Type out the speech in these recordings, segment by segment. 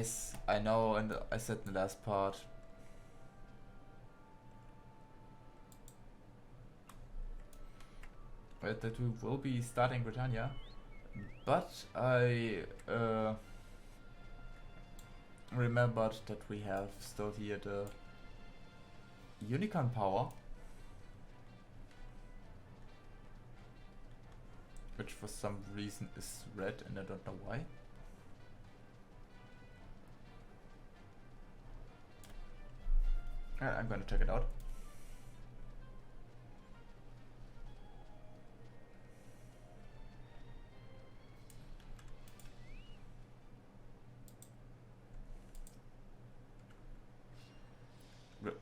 Yes, I know, and I said in the last part. That we will be starting Britannia, but I remembered that we have still here the unicorn power, which for some reason is red and I don't know why. I'm gonna check it out.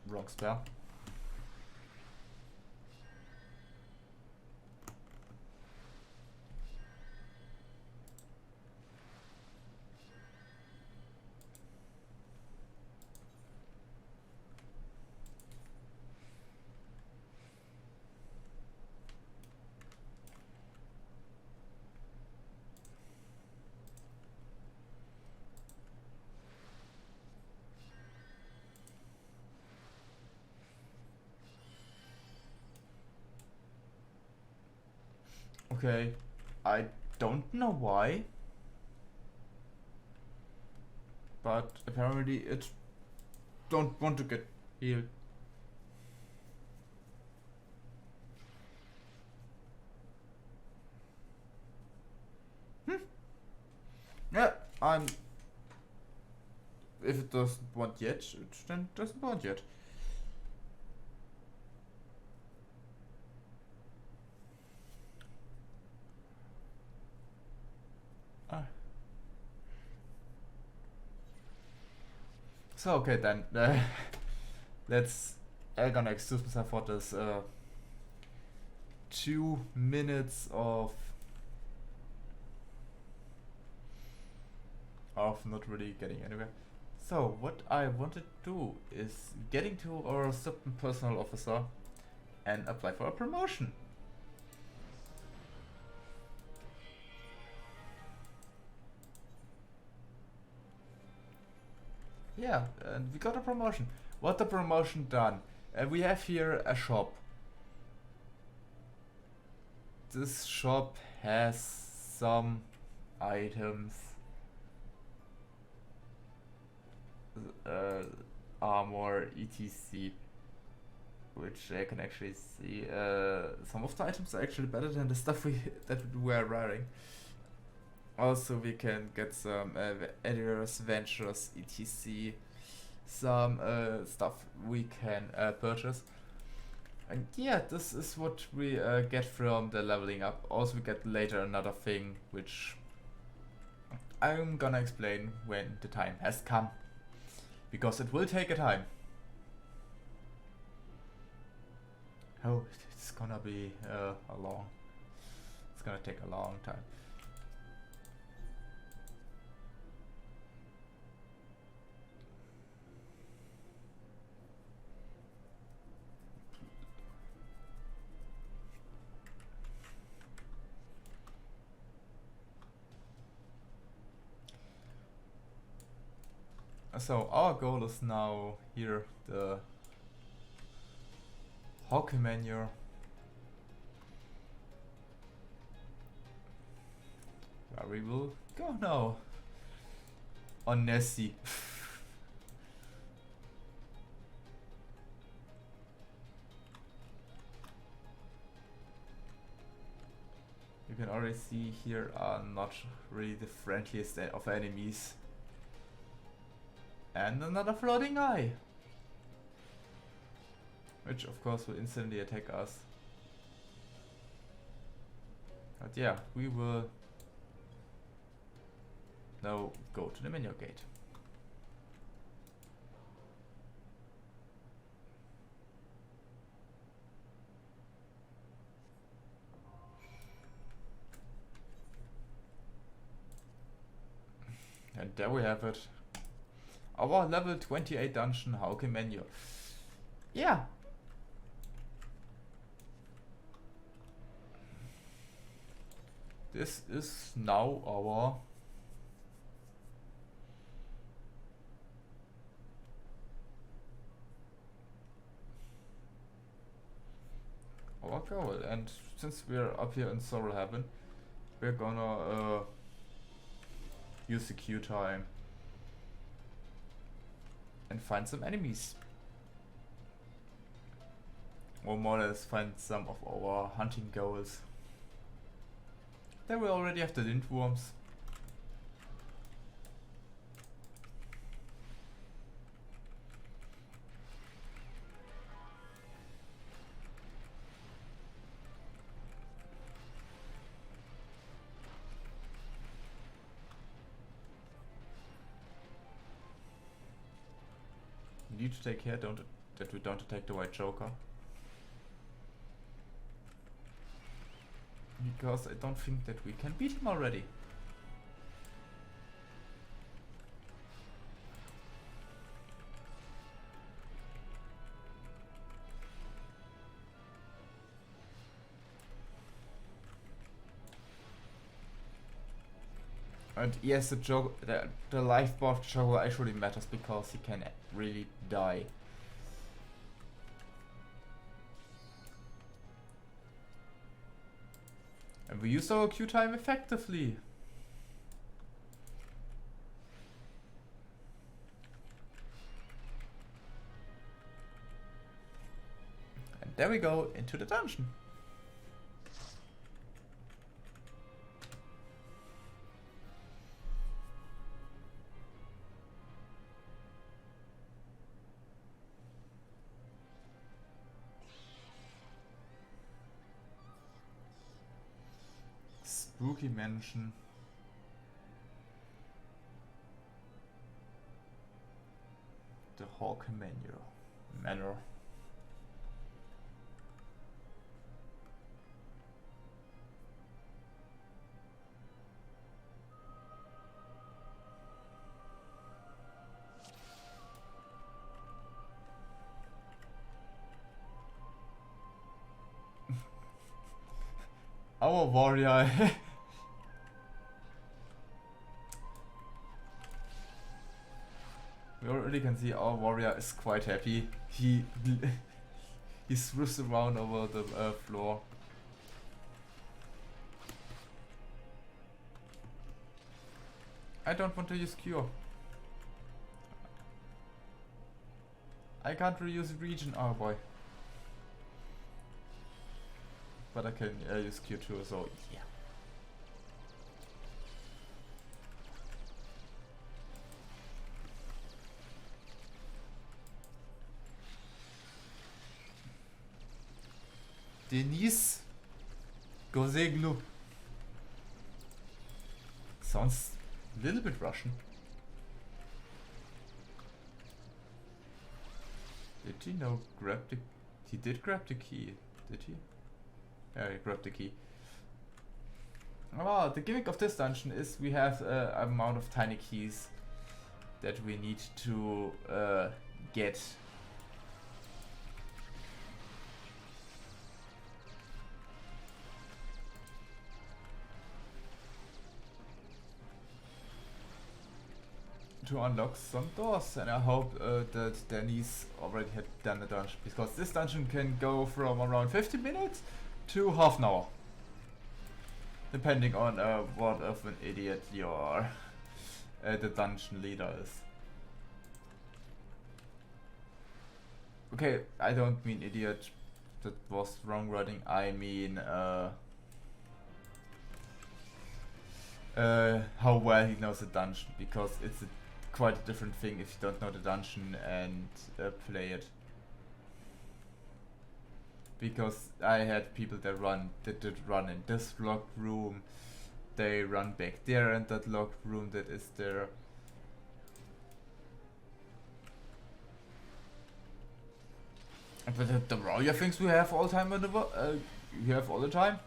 Wrong spell. Okay, I don't know why, but apparently it don't want to get healed. Yeah, I'm. If it doesn't want yet, it then doesn't want yet. So okay then, let's. I'm gonna excuse myself for this 2 minutes of not really getting anywhere. So what I wanted to do is getting to our assistant personal officer and apply for a promotion. Yeah, and we got a promotion. What the promotion done? We have here a shop. This shop has some items, armor, etc. Which I can actually see. Some of the items are actually better than the stuff that we were wearing. Also, we can get some editors, ventures, etc. Some stuff we can purchase. And yeah, this is what we get from the leveling up. Also, we get later another thing, which I'm gonna explain when the time has come. Because it will take a time. Oh, it's gonna be it's gonna take a long time. So our goal is now here the hockey menu. Where we will go now. On Nessie. You can already see here are not really the friendliest of enemies. And another floating eye, which of course will instantly attack us. But yeah, we will now go to the menu gate. And there we have it. Our level 28 dungeon Hauke menu. Yeah. This is now our our goal. And since we're up here in Sorrel Heaven, we're gonna use the queue time and find some enemies. Or more or less find some of our hunting goals. There we already have the lindworms. We need to take care that we don't attack the white joker. Because I don't think that we can beat him already. And yes, the life bar of the Joker actually matters because he can really die. And we used our queue time effectively. And there we go, into the dungeon. Spooky Mansion. The Hawk Manor. Our warrior. We already can see our warrior is quite happy. He swoops around over the floor. I don't want to use cure. I can't reuse region. Oh boy. But I can use cure too, so yeah. Denise Gozeglu. Sounds a little bit Russian. Did he grab the... He did grab the key, did he? Yeah, he grabbed the key. Oh, the gimmick of this dungeon is we have an amount of tiny keys that we need to get. To unlock some doors, and I hope that Denise already had done the dungeon, because this dungeon can go from around 50 minutes to half an hour, depending on what of an idiot your the dungeon leader is. Okay, I don't mean idiot, that was wrong wording, I mean how well he knows the dungeon, because it's quite a different thing if you don't know the dungeon and play it. Because I had people that did run in this locked room, they run back there in that locked room that is there. But the warrior things we have all time in the you have all the time.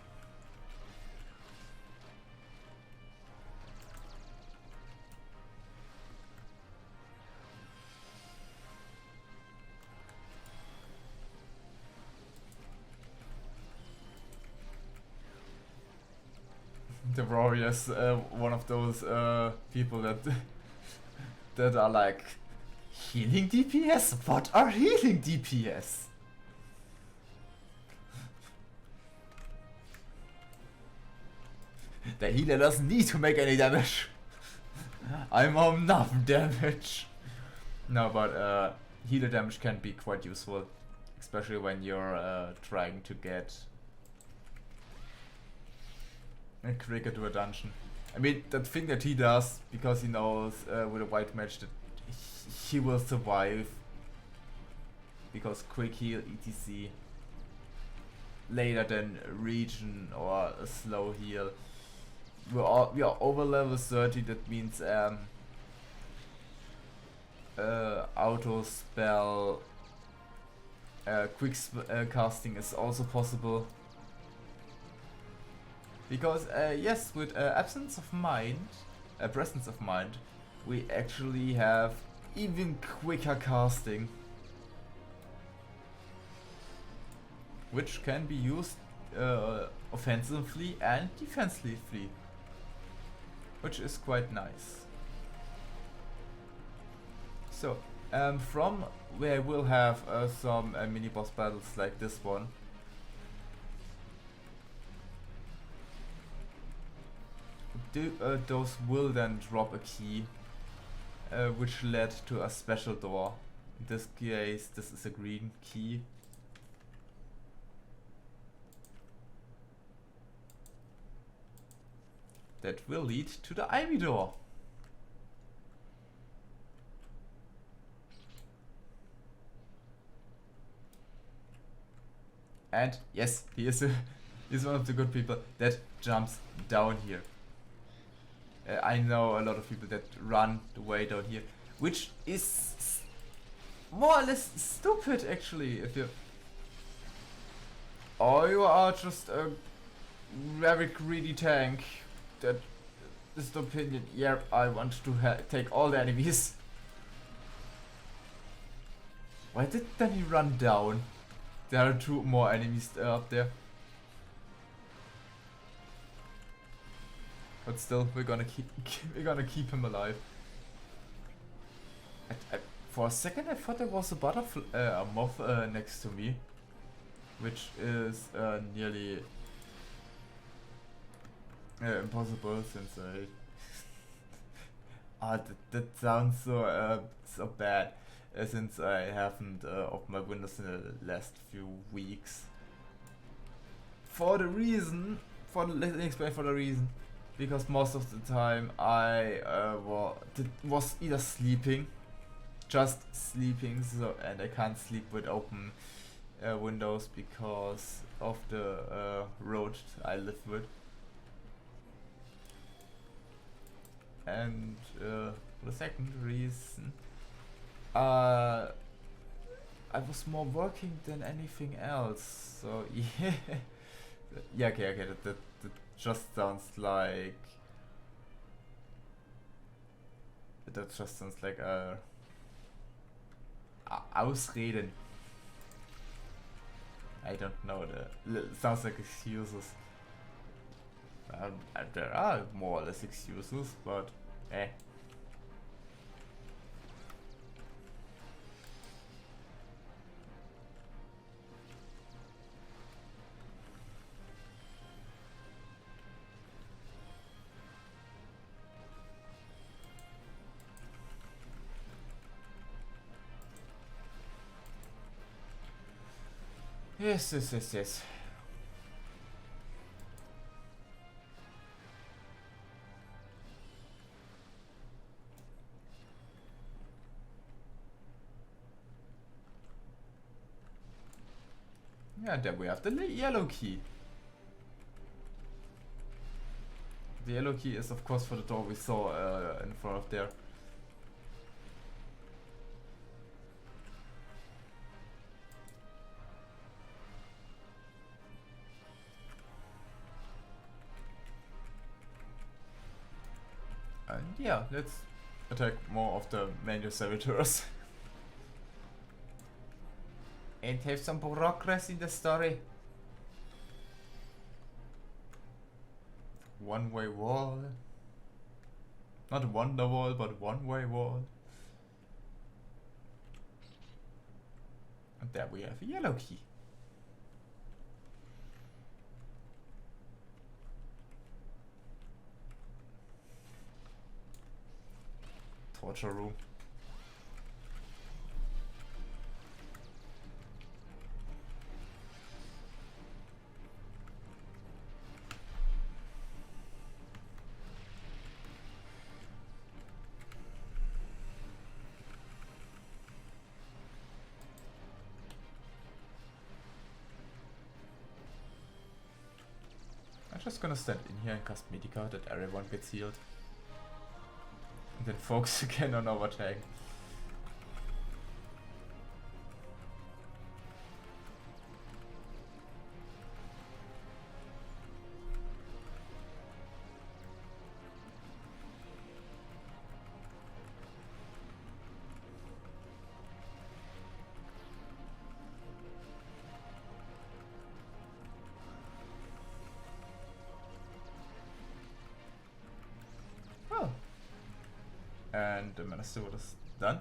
The warriors, one of those people that that are like, healing DPS? What are healing DPS? The healer doesn't need to make any damage. I'm on enough damage. No, but healer damage can be quite useful, especially when you're trying to get a quicker to a dungeon. I mean, that thing that he does, because he knows with a white mage that he will survive. Because quick heal, etc. Later than region or a slow heal. We are over level 30, that means auto spell, quick casting is also possible. Because yes, with absence of mind, presence of mind, we actually have even quicker casting, which can be used offensively and defensively, which is quite nice. So, from where we'll have some mini boss battles like this one. Those will then drop a key, which led to a special door. In this case, this is a green key. That will lead to the Ivy door. And yes, he is one of the good people that jumps down here. I know a lot of people that run the way down here, which is more or less stupid actually. If you, or you are just a very greedy tank that is the opinion. Yeah, I want to take all the enemies. Why did then he run down? There are two more enemies up there. But still, we're gonna keep him alive. For a second, I thought there was a butterfly, a moth next to me, which is nearly impossible since I. That sounds so bad. Since I haven't opened my Windows in the last few weeks. Let me explain for the reason. Because most of the time I was either sleeping, just sleeping, and I can't sleep with open windows because of the road I live with. And the second reason, I was more working than anything else. So yeah, yeah, okay, that just sounds like a Ausreden. I don't know, sounds like excuses. There are more or less excuses, but eh. Yes. Yeah, then we have the yellow key. The yellow key is of course for the door we saw in front of there. And yeah, let's attack more of the manual servitors. And have some progress in the story. One-way wall. Not a wonder wall, but a one-way wall. And there we have a yellow key. torture room. I'm just gonna stand in here and cast Medica that everyone gets healed. And then focus again on our tank. And the Minister is done.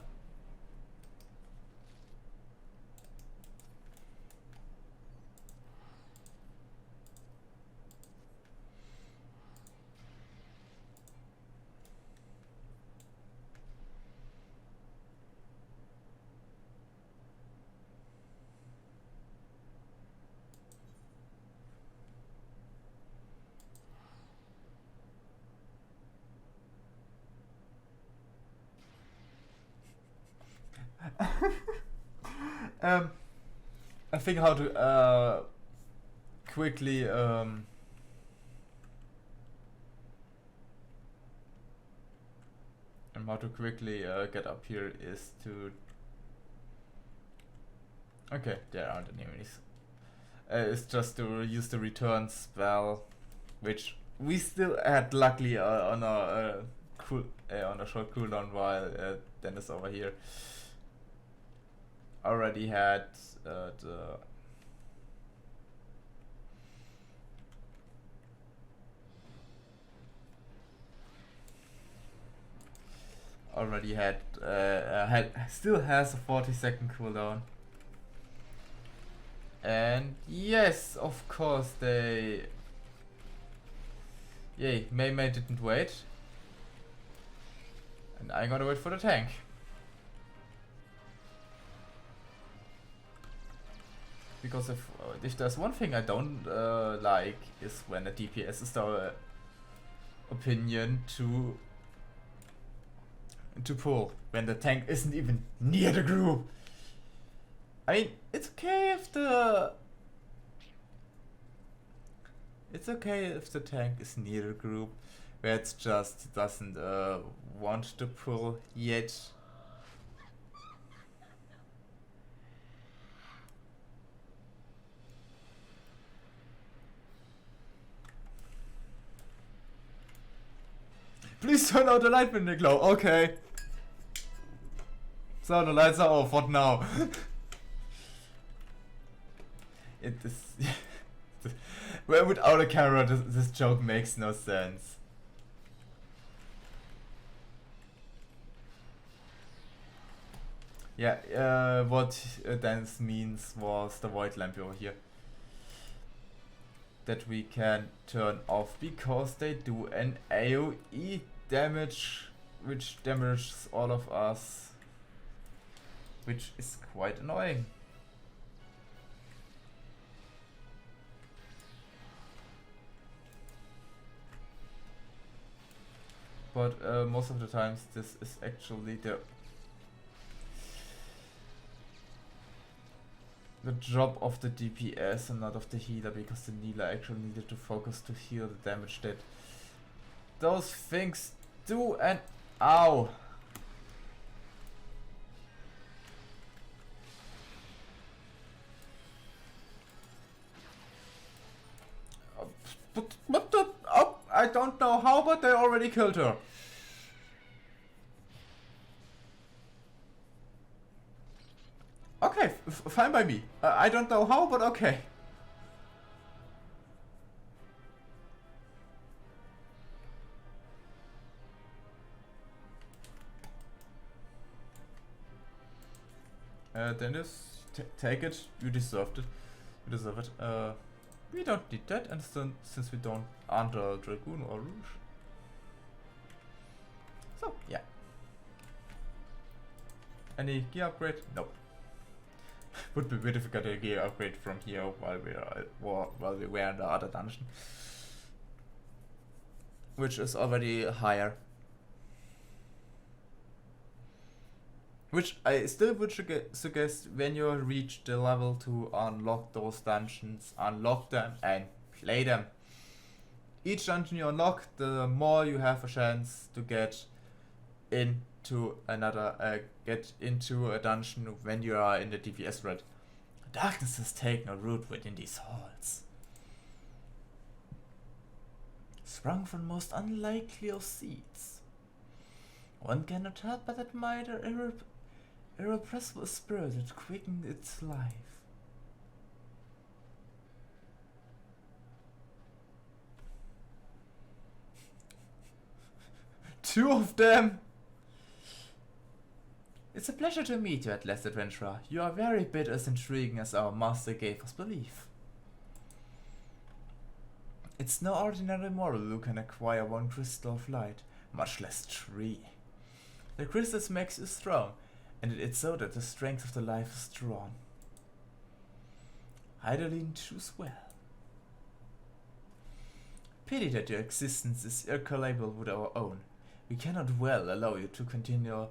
I think how to quickly get up here is to okay, there aren't any enemies. It's just to use the return spell, which we still had luckily on a short cooldown while Dennis over here already had still has a 40-second cooldown. And yes, of course they Mei didn't wait. And I'm gonna wait for the tank. Because if there's one thing I don't like is when a DPS is the opinion to pull when the tank isn't even near the group. I mean, it's okay if the tank is near the group, where it just doesn't want to pull yet. Please turn out the light when they glow. Okay. So the lights are off. What now? It is. Well, without a camera, this joke makes no sense. Yeah. What Dennis means was the void lamp over here that we can turn off because they do an AoE damage, which damages all of us, which is quite annoying. But most of the times this is actually the job of the DPS and not of the healer, because the healer actually needed to focus to heal the damage that those things do. And ow! But what the? Oh, I don't know how, but they already killed her. Okay, fine by me. I don't know how, but okay. Dennis, take it. You deserved it. You deserve it. We don't need that, and since we aren't a Dragoon or Rouge. So, yeah. Any gear upgrade? Nope. Would be weird if we got a gear upgrade from here while we were in the other dungeon, which is already higher. Which I still would suggest when you reach the level to unlock those dungeons, unlock them and play them. Each dungeon you unlock, the more you have a chance to get into a dungeon when you are in the DPS red. Darkness has taken a root within these halls. Sprung from most unlikely of seeds. One cannot help but admire the irrepressible spirit that quickened its life. Two of them! It's a pleasure to meet you at last, adventurer. You are very bit as intriguing as our master gave us belief. It's no ordinary mortal who can acquire one crystal of light, much less 3. The crystals makes you strong, and it's so that the strength of the life is drawn. Heidelin, choose well. Pity that your existence is incalculable with our own. We cannot well allow you to continue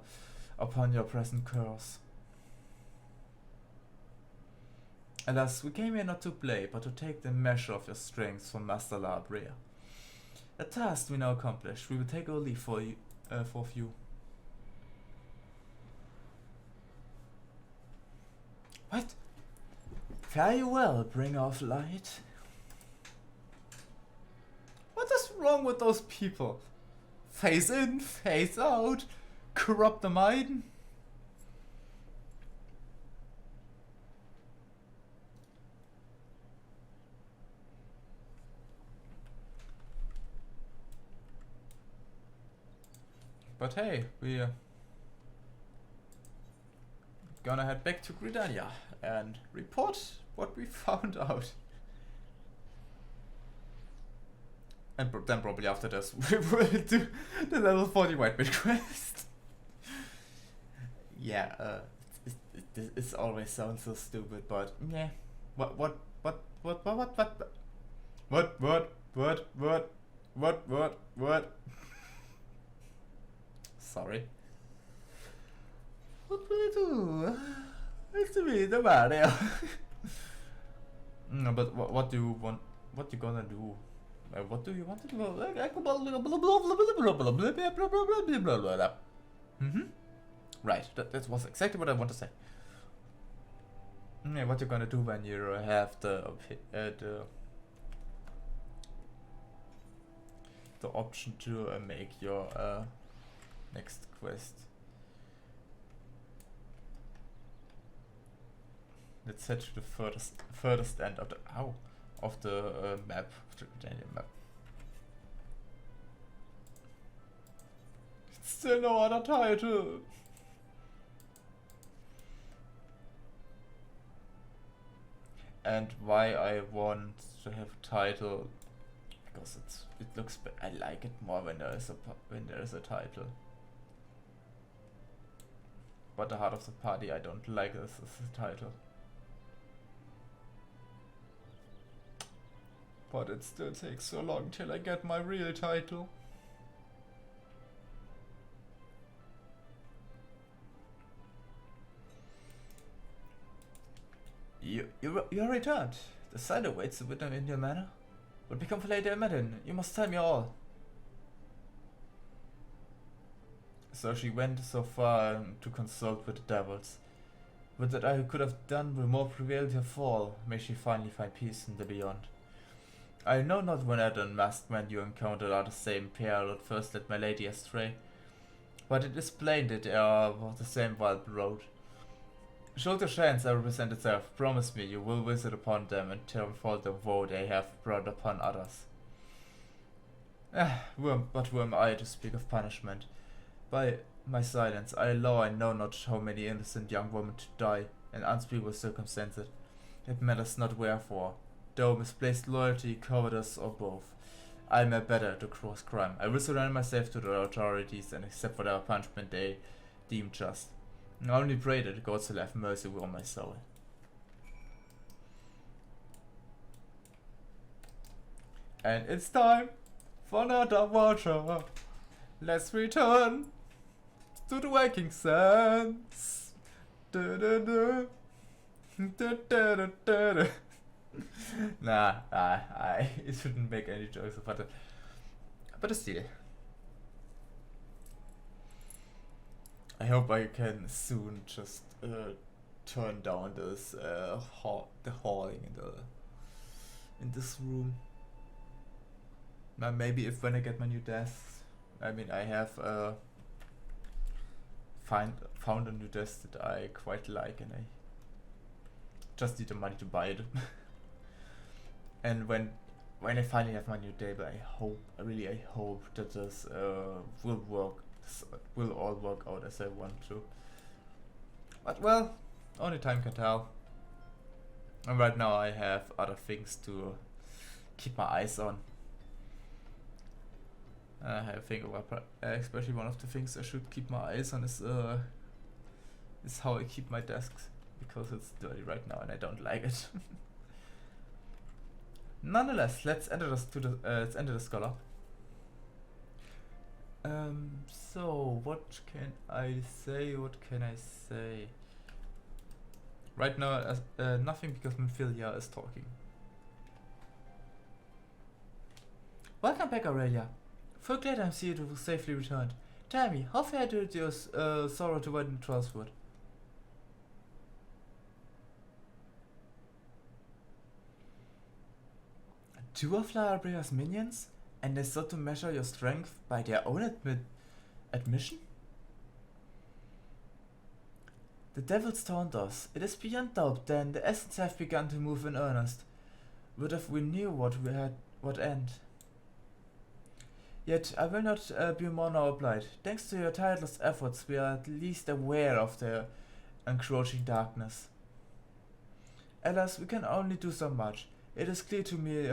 upon your present course. Alas, we came here not to play, but to take the measure of your strength from Master La Brea. A task we now accomplished, we will take our leave for you. What? Fare you well, bringer of light. What is wrong with those people? Phase in, phase out, corrupt the mind. But hey, we're gonna head back to Gridania and report what we found out. And then probably after this we will do the level 40 Whitebit quest. Yeah, it always sounds so stupid, but yeah. What? Sorry. What will I do? It's me, the Mario. No, but what do you want? What you gonna do? What do you want to do? Right, that was exactly what I want to say. Yeah, what you gonna do when you have the option to make your next quest? Let's head to the furthest end of the map, the Daniel map. Still no other title. And why I want to have a title? Because it looks. I like it more when there is a title. But the heart of the party I don't like this as a title. But it still takes so long till I get my real title. You are returned. The side awaits the winner in your manor. What become of Lady Emmeline? You must tell me all. So she went so far to consult with the devils. But that I could have done will more prevail to her fall. May she finally find peace in the beyond. I know not when the unmasked men you encountered are the same pair that first led my lady astray, but it is plain that they are of the same wild road. Should the chance ever present itself, promise me you will visit upon them and tenfold the woe they have brought upon others. Who am I to speak of punishment? By my silence, I allow I know not how many innocent young women to die in unspeakable circumstances. It matters not wherefore. Though misplaced loyalty, cowardice, or both, I am a better to cross crime. I will surrender myself to the authorities and accept whatever punishment they deem just. I only pray that the gods will have mercy on my soul. And it's time for another watcher. Let's return to the waking sense. Nah, it shouldn't make any jokes about it. But still. I hope I can soon just turn down this the hauling in this room. Now maybe if when I get my new desk, I mean I have found a new desk that I quite like, and I just need the money to buy it. And when I finally have my new table, I really hope that this will work. Will all work out as I want to. But well, only time can tell. And right now I have other things to keep my eyes on. I think especially one of the things I should keep my eyes on is how I keep my desks, because it's dirty right now and I don't like it. Nonetheless, let's enter the scholar. So what can I say? Right now, nothing, because Minfilia is talking. Welcome back, Aurelia. So glad I'm here to safely returned. Tell me, how far did your sorrow to wed in Trollswood? Two of Larabria's minions? And they sought to measure your strength by their own admission? The devils taunt us. It is beyond doubt then the essence have begun to move in earnest. Would if we knew what end. Yet I will not bemoan our plight. Thanks to your tireless efforts, we are at least aware of the encroaching darkness. Alas, we can only do so much. It is clear to me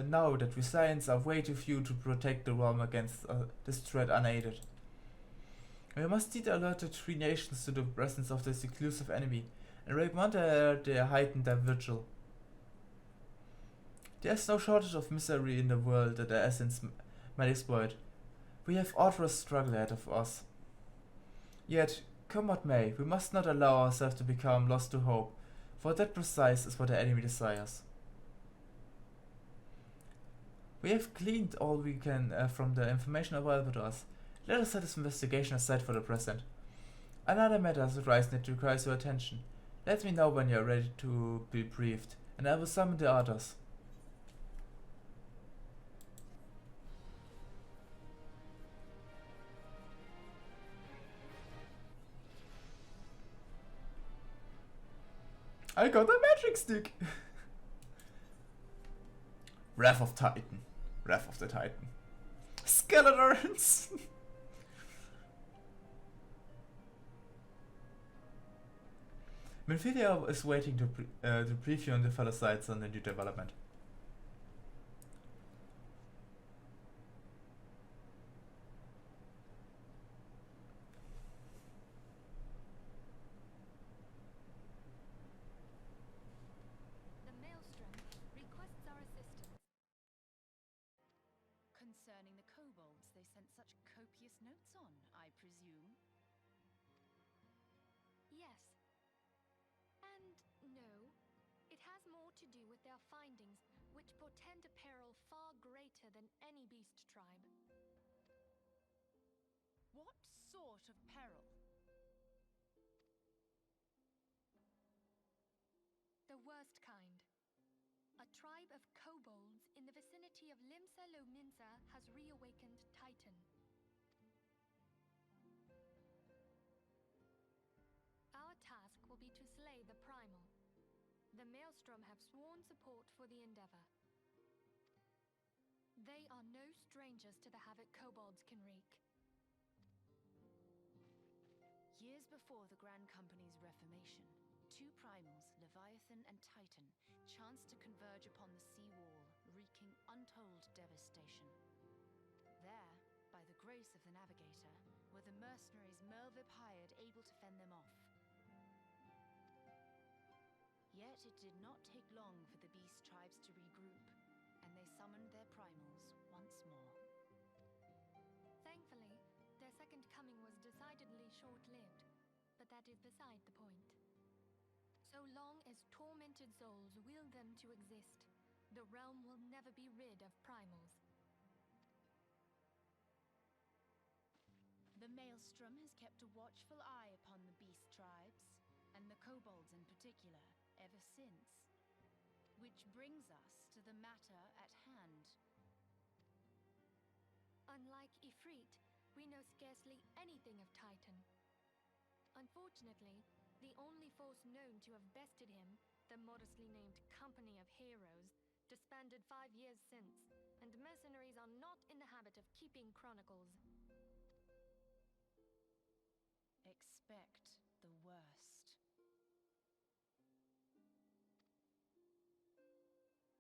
now that we Science are way too few to protect the realm against this threat unaided. We must indeed alert the three nations to the presence of this elusive enemy, and recommend they heighten their vigil. There is no shortage of misery in the world that their essence might exploit. We have arduous struggle ahead of us. Yet, come what may, we must not allow ourselves to become lost to hope, for that precise is what the enemy desires. We have gleaned all we can from the information available to us. Let us set this investigation aside for the present. Another matter has arisen that requires your attention. Let me know when you are ready to be briefed, and I will summon the others. I got a magic stick! Wrath of Titan. Wrath of the Titan. Skeletons! Minfilia is waiting to brief you on the fellow sites on the new development. The Maelstrom requests our assistance. Concerning the kobolds they sent such copious notes on, I presume? Yes. And no. It has more to do with their findings, which portend a peril far greater than any beast tribe. What sort of peril? The worst kind. A tribe of kobolds in the vicinity of Limsa Lominsa has reawakened Titan. Our task will be to slay the primal. The Maelstrom have sworn support for the endeavor. They are no strangers to the havoc kobolds can wreak. Years before the Grand Company's reformation, two primals, Leviathan and Titan, chanced to converge upon the sea wall, wreaking untold devastation. There, by the grace of the Navigator, were the mercenaries Merlvip hired able to fend them off. Yet it did not take long for the beast tribes to regroup, and they summoned their primals once more. Thankfully, their second coming was decidedly short-lived, but that is beside the point. So long as tormented souls will them to exist, the realm will never be rid of primals. The Maelstrom has kept a watchful eye upon the beast tribes, and the kobolds in particular, ever since. Which brings us to the matter at hand. Unlike Ifrit, we know scarcely anything of Titan. Unfortunately, the only force known to have bested him, the modestly named Company of Heroes, disbanded 5 years since, and mercenaries are not in the habit of keeping chronicles. Expect the worst.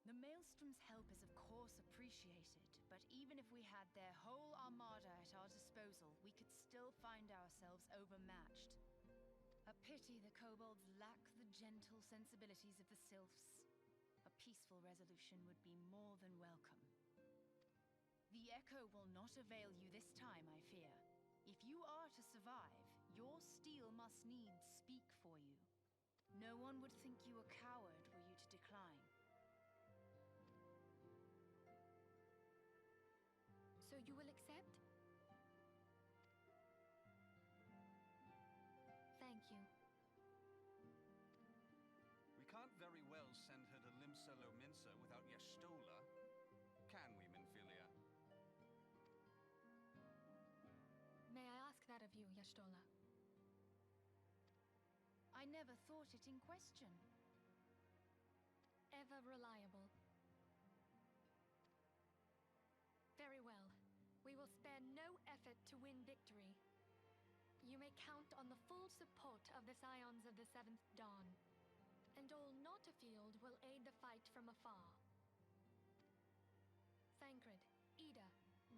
The Maelstrom's help is of course appreciated, but even if we had their whole armada at our disposal, we could still find ourselves overmatched. A pity the kobolds lack the gentle sensibilities of the sylphs. A peaceful resolution would be more than welcome. The echo will not avail you this time, I fear. If you are to survive, your steel must needs speak for you. No one would think you a coward were you to decline. So you will accept? Thank you. We can't very well send her to Limsa Lominsa without Y'shtola, can we, Minfilia? May I ask that of you, Y'shtola? I never thought it in question. Ever reliable. Very well. We will spare no effort to win victory. You may count on the full support of the Scions of the Seventh Dawn. And all not afield will aid the fight from afar. Thancred, Ida,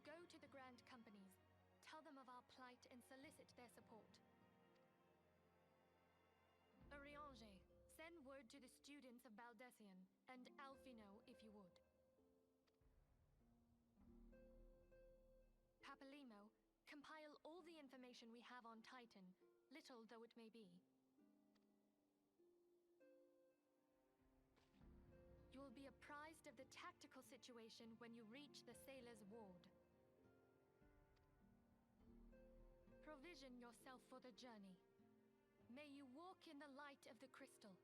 go to the Grand Companies. Tell them of our plight and solicit their support. Urianger, send word to the students of Baldessian, and Alphino if you would. Papalimo, compile all the information we have on Titan, little though it may be. You will be apprised of the tactical situation when you reach the Sailor's Ward. Provision yourself for the journey. May you walk in the light of the crystal.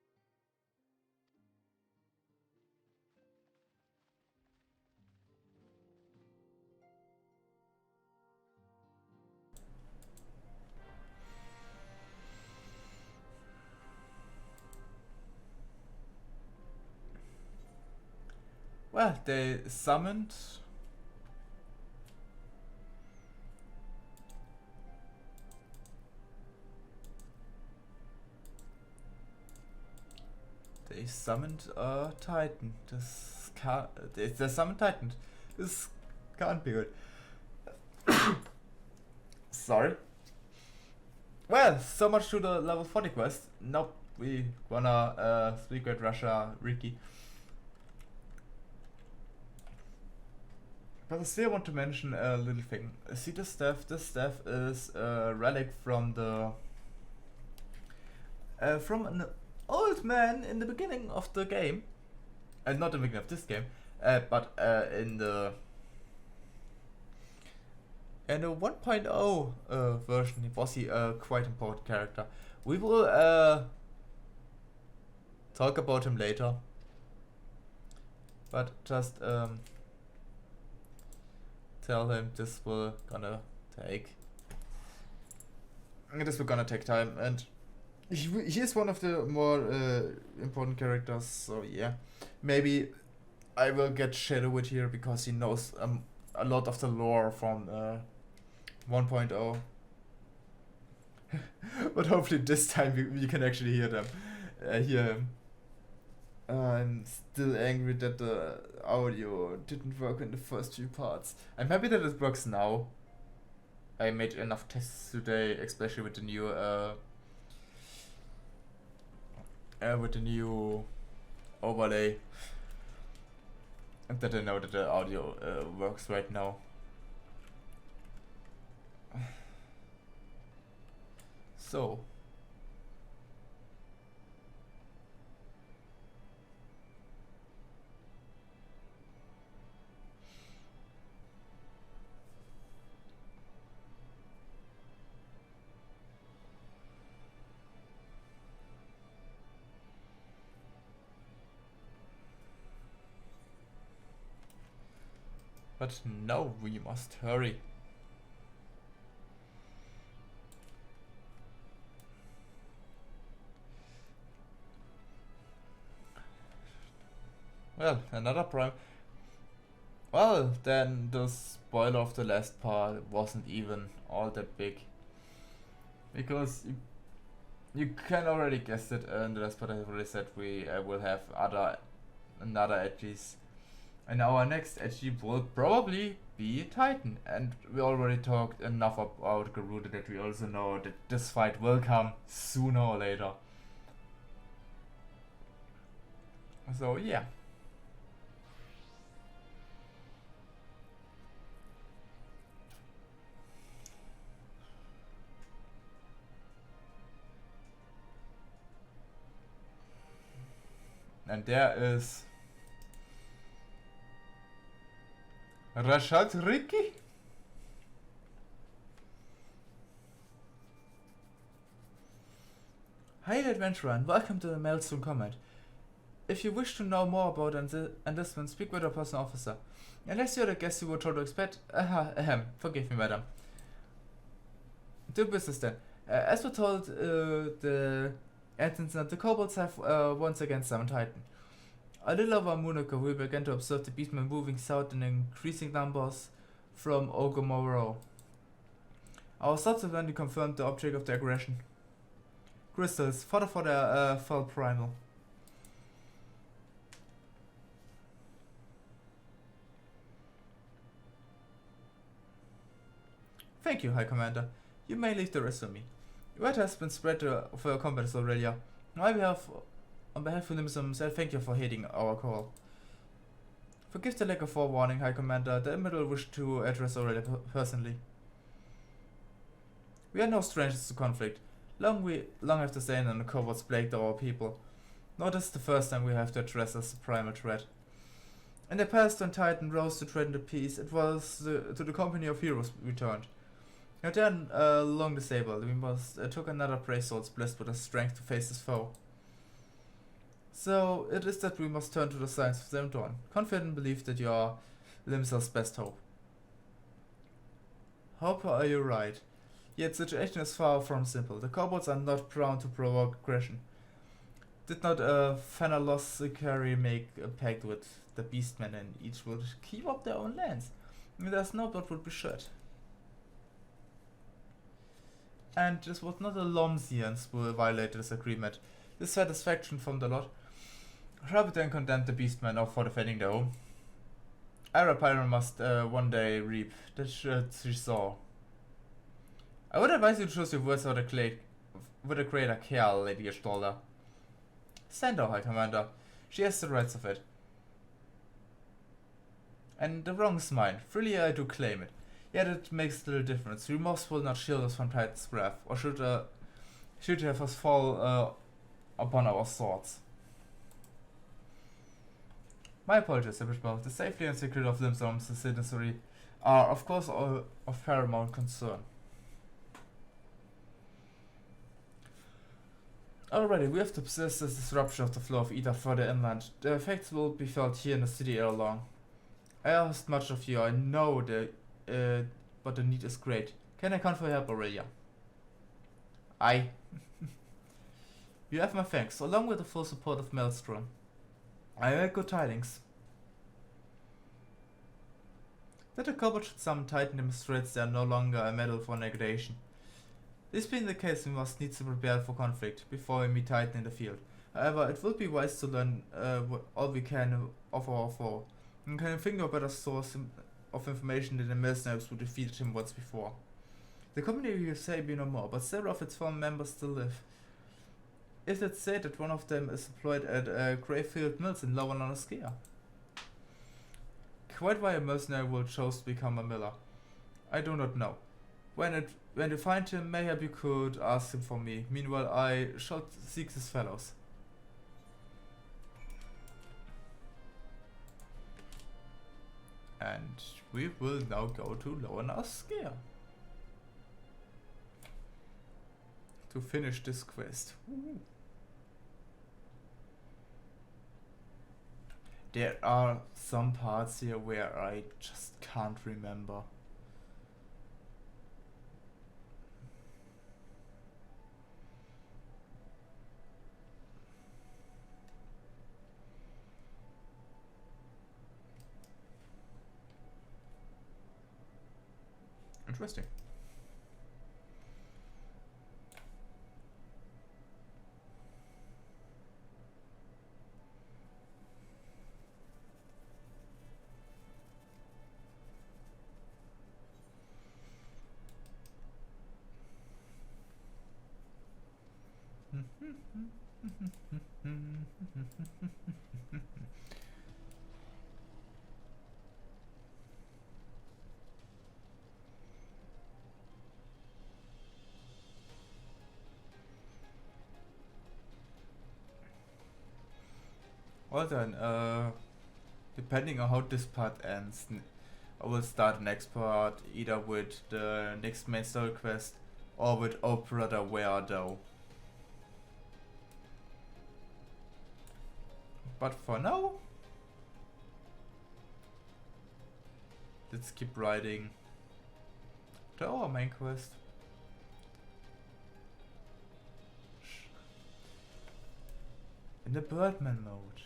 Well, they summoned. They summoned a Titan. This can't. They summoned Titan. This can't be good. Sorry. Well, so much to the level 40 quest. Nope, we wanna speak with Russia, Ricky. But I still want to mention a little thing. See this staff? This staff is a relic from the from an old man in the beginning of the game, and not in the beginning of this game, but in the 1.0 version was he a quite important character. We will talk about him later, but just tell him this will gonna take time, and he is one of the more important characters, so yeah, maybe I will get Shadowwood here because he knows a lot of the lore from 1.0. But hopefully this time we can actually hear him. I'm still angry that the audio didn't work in the first few parts. I'm happy that it works now. I made enough tests today, especially with the new overlay, and that I know that the audio works right now. So. But now we must hurry. Well, another prime. Well, then the spoiler of the last part wasn't even all that big. Because you can already guess it in the last part. I already said we will have another edges. And our next edgy will probably be Titan. And we already talked enough about Garuda that we also know that this fight will come sooner or later. So yeah. And there is Rashad Ricky. Hi adventurer and welcome to the Maelstrom Comet. If you wish to know more about enlistment, speak with a personal officer. Unless you're the guest you were told to expect, forgive me madam. Do business then. As we're told, the Athens and the kobolds have once again summoned Titan. A little over a moon ago, we began to observe the beastmen moving south in increasing numbers from Ogomoro. Our subsequently confirmed the object of their aggression. Crystals, fodder for their fell primal. Thank you, High Commander. You may leave the rest of me. Word has been spread for your combat Aurelia. On behalf of Limsum, I thank you for heeding our call. Forgive the lack of forewarning, High Commander. The Admiral wished to address Aurelia personally. We are no strangers to conflict. Long after Sein and the kobolds plagued our people. Nor this is the first time we have to address as a primal threat. In the past, when Titan rose to threaten the peace, it was to the company of heroes we turned. Now then, long disabled, we must took another brave souls blessed with the strength to face his foe. So it is that we must turn to the signs of them dawn, confident belief that you are Limsel's best hope. Hope are you right? Yet the situation is far from simple. The kobolds are not prone to provoke aggression. Did not Fenalosicary make a pact with the beastmen and each would keep up their own lands? There's no blood would be shed. And this was not the Lomsians who violated this agreement. Dissatisfaction from the lot. Rabitan condemned the beastmen for defending their home. Arapiron must one day reap the shit she saw. I would advise you to choose your words with a greater care, Lady Gestolda. Stand down, High Commander. She has the rights of it. And the wrong is mine. Freely I do claim it. Yet it makes little difference. Remorse will not shield us from Titan's wrath, or should have us fall upon our swords. My apologies, Bishop. The safety and security of Limsom's citizenry are, of course, of paramount concern. Already, we have to persist this disruption of the flow of ether further inland. The effects will be felt here in the city ere long. I asked much of you, I know but the need is great. Can I count for help, Aurelia? Aye. You have my thanks, along with the full support of Maelstrom. I have good tidings. That the kobold should summon Titan demonstrates they are no longer a medal for negation. This being the case, we must needs to prepare for conflict before we meet Titan in the field. However, it would be wise to learn all we can of our foe. And can think of a better source of information than the mercenaries who defeated him once before. The company will say be no more, but several of its former members still live. is it said that one of them is employed at Greyfield Mills in Lower Nonoskia? Quite why a mercenary will chose to become a miller, I do not know. When you find him, mayhap you could ask him for me. Meanwhile, I shall seek his fellows. And we will now go to Lower Nonoskia to finish this quest. Woo. There are some parts here where I just can't remember. Interesting. Well then, depending on how this part ends, I will start the next part either with the next main story quest or with Oh Brother Where Art Thou. But for now, let's keep riding to our main quest. In the Birdman mode,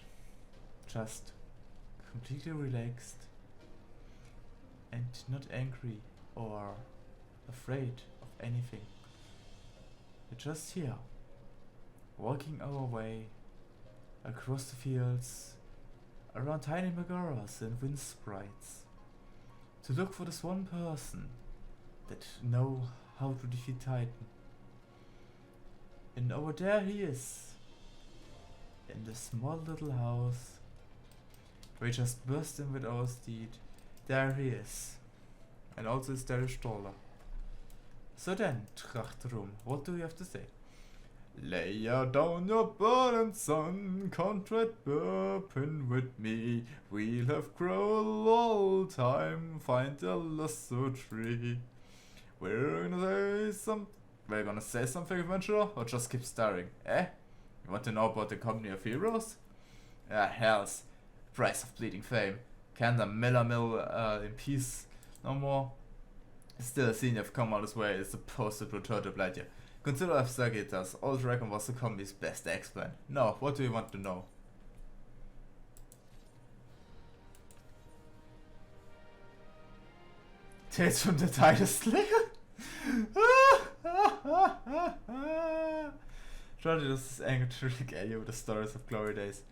just completely relaxed and not angry or afraid of anything. We're just here, walking our way across the fields, around tiny Megaras and wind sprites, to look for this one person that know how to defeat Titan. And over there he is, in the small little house. We just burst in with our steed. There he is. And also is there a Stoller. So then, Trachterung, what do you have to say? Lay down your burden, son, contract burping with me. We'll have grown all time, find a lasso tree. We're gonna say something, adventurer, or just keep staring, eh? You want to know about the company of heroes? Ah, hells. Price of bleeding fame. Can the miller mill in peace no more? Still a scene you've come all this way is supposed to return to Bladya. Consider if Sagittars, Old Dragon was the company's best X-Plan. Now, what do you want to know? Tales from the Titus Slayer? Surely this is angry to regale you with the stories of glory days.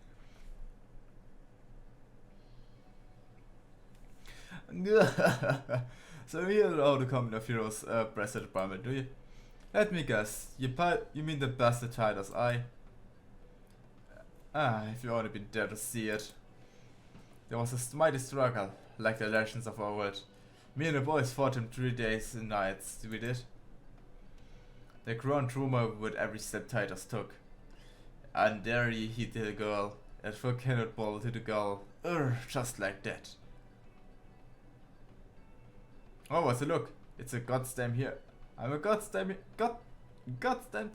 So you hear how the company of heroes breasted the department, do you? Let me guess, you mean the bastard Titus, if you only been there to see it. There was a mighty struggle, like the legends of our world. Me and the boys fought him 3 days and nights, we did. They groaned rumor with every step Titus took. And there he hit the girl, and for cannot ball to the girl, just like that. Oh, what's a look? It's a goddamn here. I'm a goddamn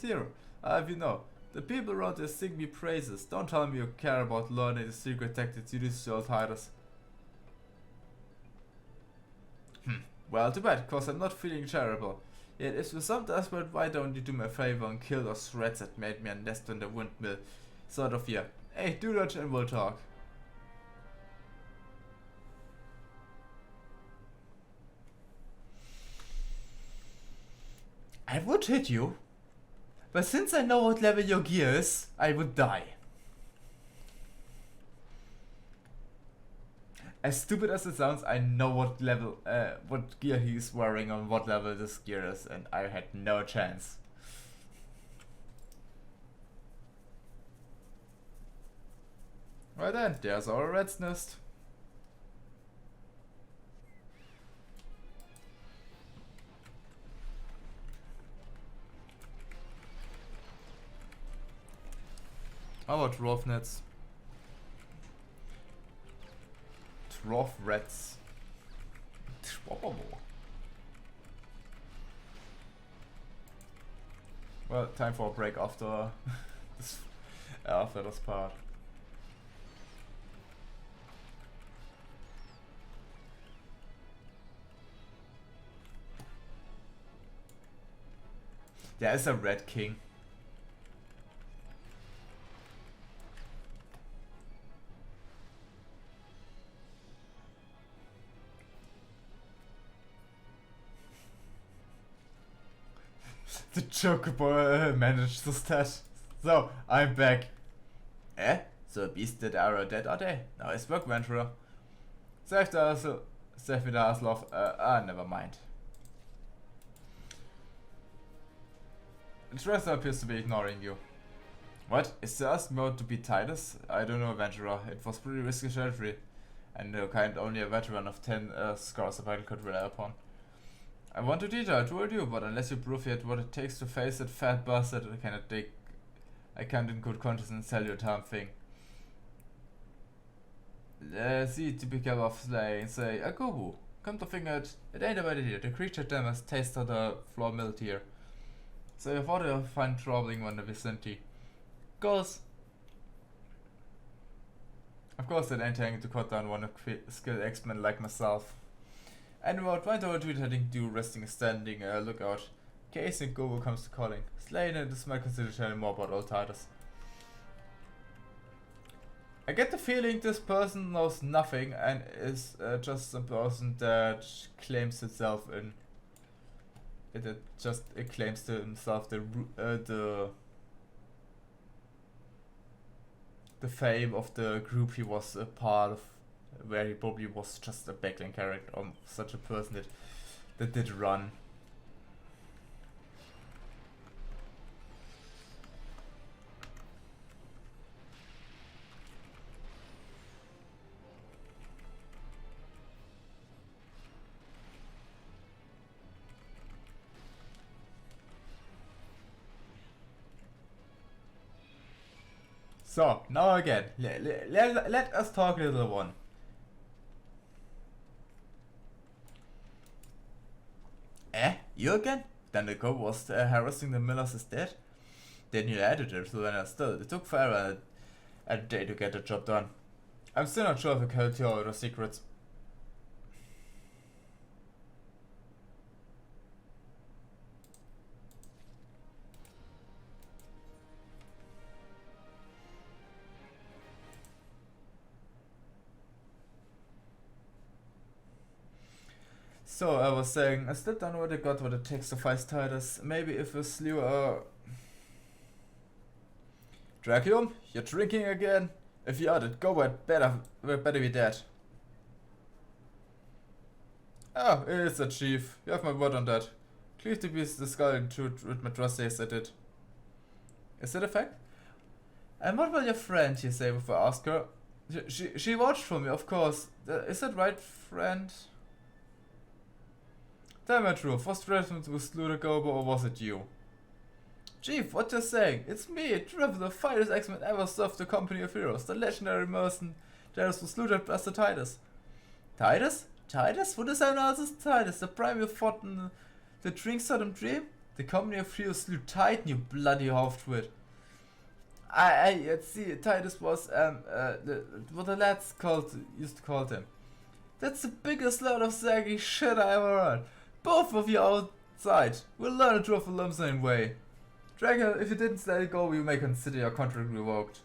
hero. If you know, the people around here sing me praises. Don't tell me you care about learning the secret tactics you use to old Titus. Well, too bad, cause I'm not feeling terrible. Yet if you're so desperate, why don't you do me a favor and kill those rats that made me a nest in the windmill? Sort of here. Hey, do that and we'll talk. I would hit you, but since I know what level your gear is, I would die. As stupid as it sounds, I know what level, what gear he's wearing on what level this gear is, and I had no chance. Well then, there's our rat's nest. How about dwarf nets? Dwarf rats. Well, time for a break after this, after this part. There is a red king. The chocobo managed to stat. So, I'm back. So beasts that are dead are they? Nice work, Venturer. Save the Aslov. Never mind. The Tracer appears to be ignoring you. What? Is the Ask mode to be Titus? I don't know, Venturer. It was pretty risky territory. And the kind only a veteran of 10 scars of battle could rely upon. I want to teach, I told you, but unless you prove yet what it takes to face that fat bastard, I can't in good conscience tell you a damn thing. See, typical of slaying, say, a go. Come to think it ain't about it here. The creature them has tasted the floor milled here. So you thought you'll find troubling when the vicinity. Goes. Of course, it ain't hanging to cut down one skilled X-Men like myself. And about 20 or 2 heading due, resting, standing, look out. Case and Gobo comes to calling. Slaying it is my consider telling more about old Titus. I get the feeling this person knows nothing and is just a person that claims itself in. It just claims to himself the fame of the group he was a part of, where he probably was just a backline character or such a person that did run. So, now again, let us talk, little one. You again? Then the cop was harassing the Millers is dead? Then you added it, so then it took forever a day to get the job done. I'm still not sure if I killed you or the secrets. So I was saying, I still don't know what it takes to fight Titus. Maybe if we slew Draculum, you're drinking again? If you are, then go better be dead. Oh, it's a chief. You have my word on that. Cleave to piece the skull and shoot with my trust says I did. Is it a fact? And what about your friend, you say before I ask her? She vouched for me, of course. Is that right, friend? Tell me the truth, was Dresden to slew the Gobo or was it you? Chief, what you're saying? It's me, Trevor, the finest X-Men ever served the company of heroes, the legendary mercenary who slew that bastard Titus. Titus? Titus? Who does I know as Titus? The prime you fought in the Drink Sodom Dream? The company of heroes slew Titan, you bloody half-twit. See, Titus was, what the lads used to call him. That's the biggest load of saggy shit I ever heard. Both of you outside. We'll learn the truth the same way. Dragon, if you didn't let it go, you may consider your contract revoked.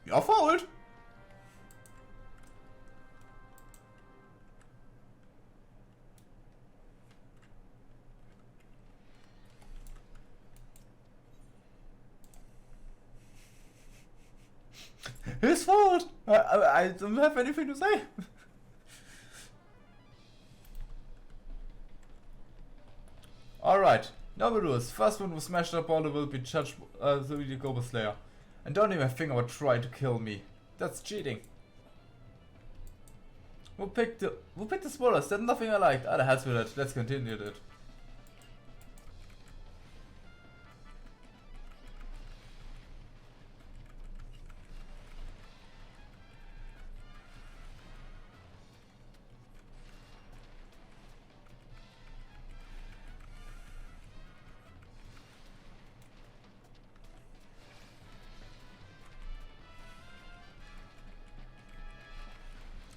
Your fault! His fault! I don't have anything to say. Alright, now Number rules. First one who smashed up all will be judged the Goblin Slayer. And don't even think about trying to kill me. That's cheating. Who picked the smallest? That's nothing I liked. Ah, the hell's with it. Let's continue it.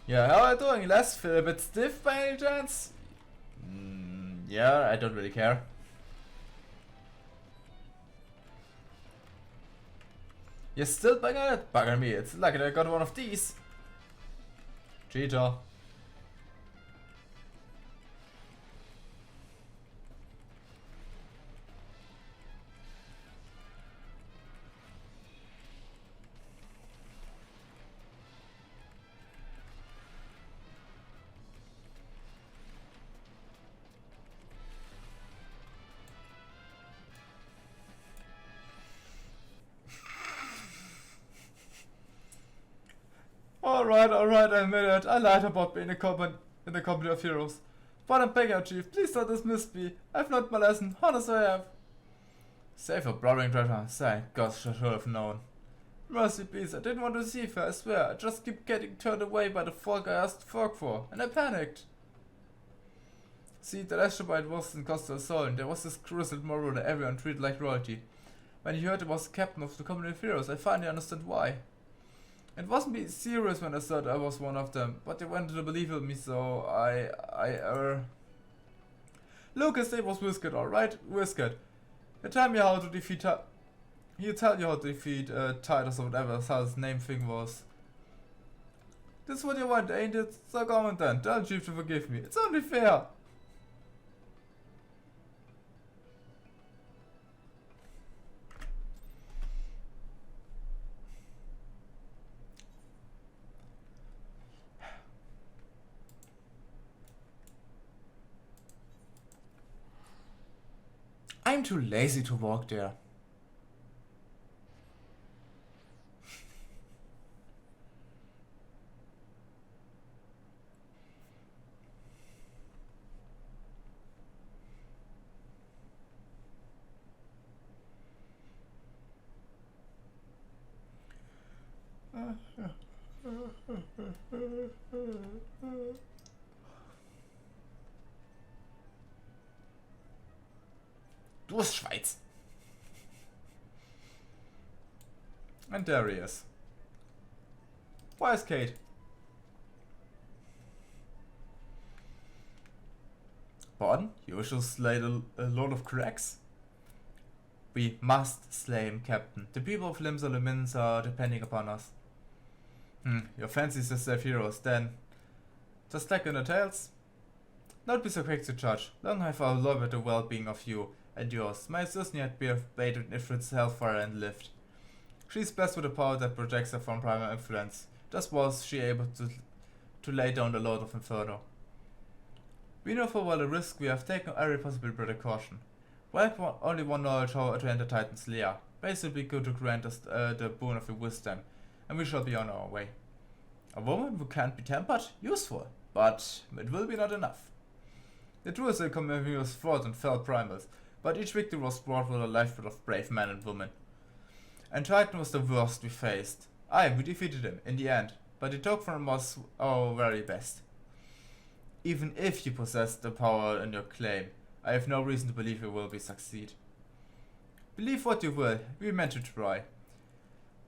Yeah, how are you doing? Less feel a bit stiff by any chance? Yeah, I don't really care. You're still bugging it? Bugger me, it's lucky that I got one of these. Cheater. Alright, I admit it. I lied about being in the company of heroes. But I'm begging you, Chief, please don't dismiss me. I've learned my lesson, honest I have. Save your blabbering treasure. Thank God, I should have known. Mercy please, I didn't want to deceive her, I swear. I just keep getting turned away by the folk I asked to work for, and I panicked. See, the Ashtabite wasn't cost her soul, and there was this grizzled moral that everyone treated like royalty. When he heard I was the captain of the company of heroes, I finally understood why. It wasn't being serious when I thought I was one of them, but they wanted to believe in me, so Lucas, name was Whisket, alright? Whisket. He'll tell you how to defeat Titus or whatever his name thing was. This is what you want, ain't it? So come on then, tell Chief to forgive me. It's only fair. I'm too lazy to walk there. Schweiz. And there he is. Where's Kate? Pardon? You shall slay a load of cracks? We must slay him, Captain. The people of Limsa are depending upon us. Your fancy to save heroes, then. Just like in the tales? Don't be so quick to judge. Long have I loved the well-being of you and yours. My sister had been bathed in Ifrit's hellfire and lived. She is blessed with a power that protects her from primal influence. Thus was she able to lay down the load of Inferno. We know full well the risk we have taken every possible precaution. We have only one knowledge how to enter Titan's lair. Basically good to grant us the boon of the wisdom, and we shall be on our way. A woman who can't be tempered? Useful, but it will be not enough. The Druids community was fought and fell primals, but each victory was brought with a lifeblood of brave men and women. And Titan was the worst we faced. Aye, we defeated him, in the end, but he took from us our very best. Even if you possess the power in your claim, I have no reason to believe you will succeed. Believe what you will, we meant to try.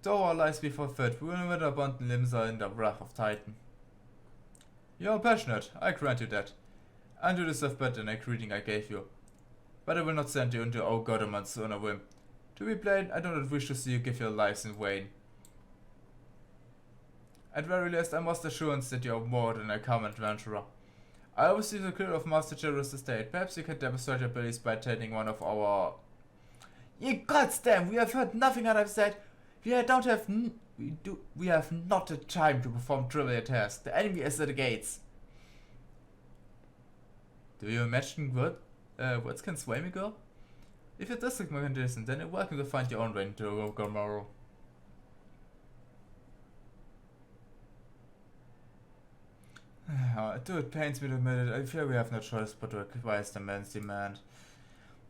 Though our lives be forfeit, we will never abandon Limsa in the wrath of Titan. You are passionate, I grant you that. And you deserve better than a greeting I gave you. But I will not send you into our governments on a whim. To be plain, I do not wish to see you give your lives in vain. At very least, I must assurance that you are more than a common adventurer. I oversee the clear of Master Jerry's estate. Perhaps you can demonstrate your abilities by attending one of our... Ye goddamn, we have heard nothing that I've said. We have not the time to perform trivial tasks. The enemy is at the gates. Do you imagine words can sway me, girl? If your district more consistent, then you're welcome to find your own way into tomorrow. It pains me to admit it, I fear we have no choice but to acquire the man's demand.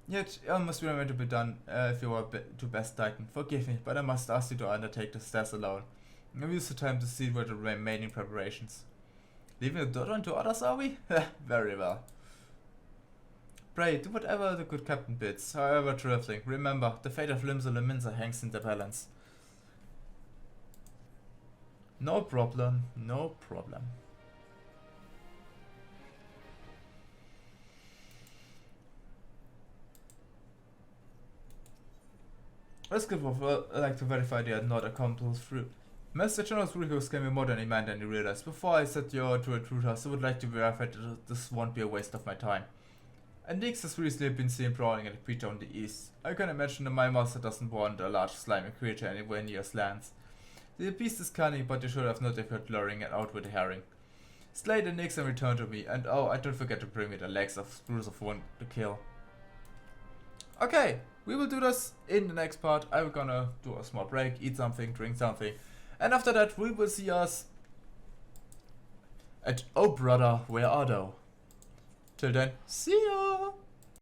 Yet, it must be meant to be done if you are to best Titan. Forgive me, but I must ask you to undertake this task alone. We'll use the time to see what the remaining preparations. Leaving the daughter to others, are we? Very well. Pray, do whatever the good captain bids, however trifling. Remember, the fate of Limsa hangs in the balance. No problem, no problem. Let's give off, like to verify they are not accomplices through. Master General's recruits can be more than a man than you realize. Before I set you to recruit us, I would like to verify that this won't be a waste of my time. A Nyx has recently been seen prowling at a creature on the east. I can imagine that my master doesn't want a large slimy creature anywhere near his lands. The beast is cunning, but you should have not difficult luring it out with a herring. Slay the Nyx and return to me, and oh, I don't forget to bring me the legs of spruce of one to kill. Okay, we will do this in the next part. I'm gonna do a small break, eat something, drink something, and after that we will see us at Oh Brother, Where Are Thou? Till then, see ya!